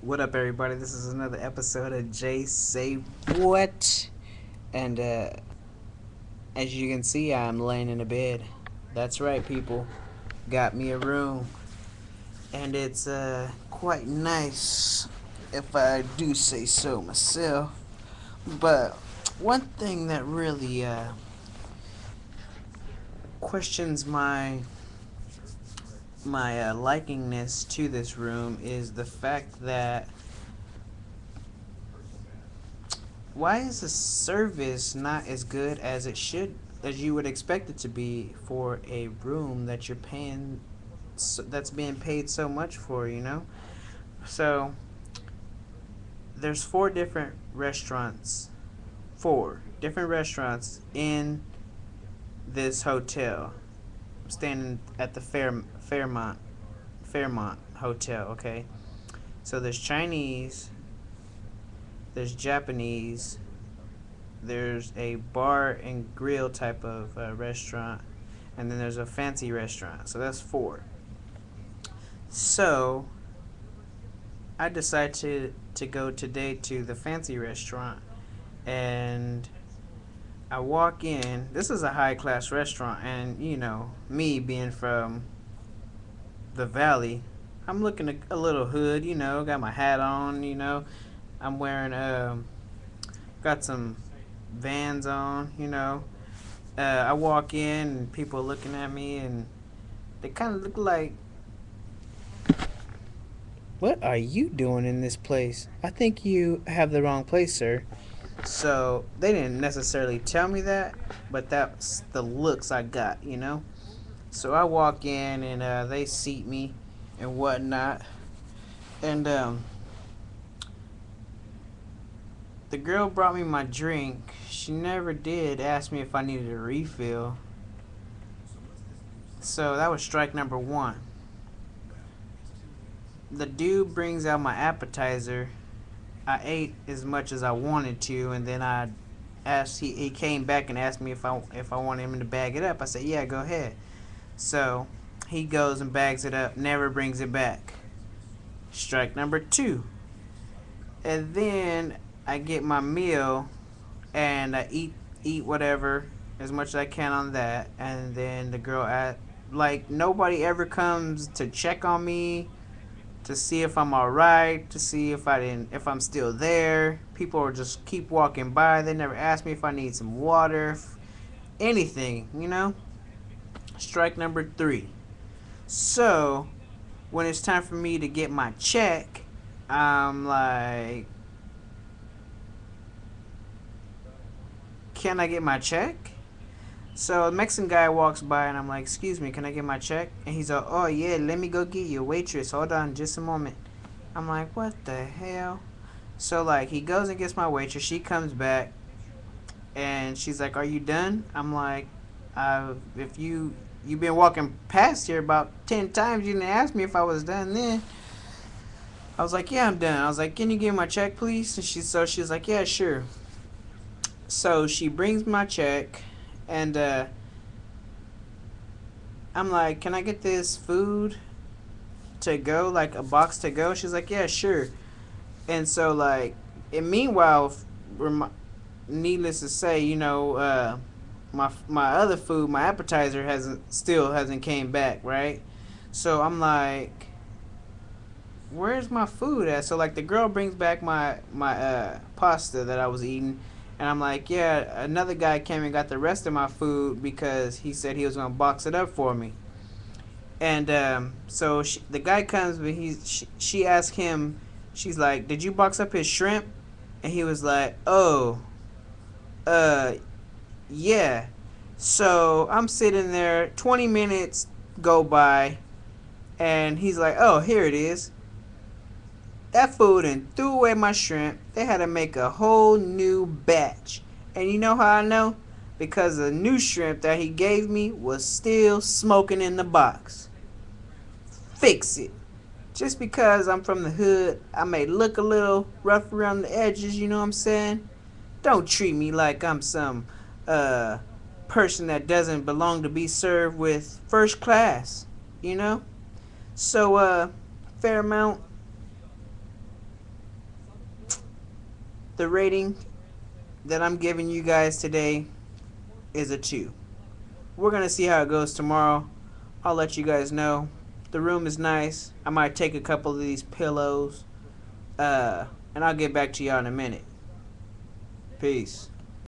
What up, everybody? This is another episode of Jsaywat, and as you can see, I'm laying in a bed. That's right, people. Got me a room, and it's quite nice, if I do say so myself. But one thing that really questions my likingness to this room is the fact that why is the service not as good as it should, as you would expect it to be for a room that you're paying, that's being paid so much for, So there's four different restaurants in this hotel. I'm standing at the Fairmont Hotel. Okay, so there's Chinese, there's Japanese, there's a bar and grill type of restaurant, and then there's a fancy restaurant. So that's four. So I decided to go today to the fancy restaurant, and I walk in. This is a high class restaurant, and me being from the valley, I'm looking a little hood. Got my hat on. I'm wearing got some Vans on. I walk in and people are looking at me and they kind of look like, "What are you doing in this place? I think you have the wrong place, sir." So they didn't necessarily tell me that, but that's the looks I got. So I walk in and they seat me and whatnot. And the girl brought me my drink. She never did ask me if I needed a refill. So that was strike number one. The dude brings out my appetizer. I ate as much as I wanted to, and then I asked. He came back and asked me if I wanted him to bag it up. I said, "Yeah, go ahead." So he goes and bags it up, never brings it back. Strike number two. And then I get my meal and I eat whatever as much as I can on that, and then the girl like nobody ever comes to check on me to see if I'm all right, to see if I'm still there. People are just keep walking by. They never ask me if I need some water, anything. Strike number three. So when it's time for me to get my check, I'm like, "Can I get my check?" So a Mexican guy walks by and I'm like, "Excuse me, can I get my check?" And he's like, "Oh yeah, let me go get you, waitress. Hold on just a moment." I'm like, "What the hell?" So like he goes and gets my waitress. She comes back and she's like, "Are you done?" I'm like, if you've been walking past here about 10 times, you didn't ask me if I was done then." I was like, "Yeah, I'm done." I was like, "Can you give me my check, please?" And she's like, "Yeah, sure." So she brings my check, and I'm like, "Can I get this food to go, like a box to go?" She's like, "Yeah, sure." And so like, and meanwhile, needless to say, my other food, my appetizer hasn't came back, right? So I'm like, "Where's my food at?" So like the girl brings back my pasta that I was eating, and I'm like, "Yeah, another guy came and got the rest of my food because he said he was gonna box it up for me." And so the guy comes, but she asked him, she's like, "Did you box up his shrimp?" And he was like, "Oh, uh, yeah." So I'm sitting there, 20 minutes go by, and he's like, "Oh, here it is." That food and threw away my shrimp. They had to make a whole new batch. And you know how I know? Because the new shrimp that he gave me was still smoking in the box. Fix it. Just because I'm from the hood, I may look a little rough around the edges, you know what I'm saying? Don't treat me like I'm some uh person that doesn't belong to be served with first class, you know? So Fairmount, The rating that I'm giving you guys today is a 2. We're gonna see how it goes tomorrow. I'll let you guys know. The room is nice. I might take a couple of these pillows. And I'll get back to y'all in a minute. Peace.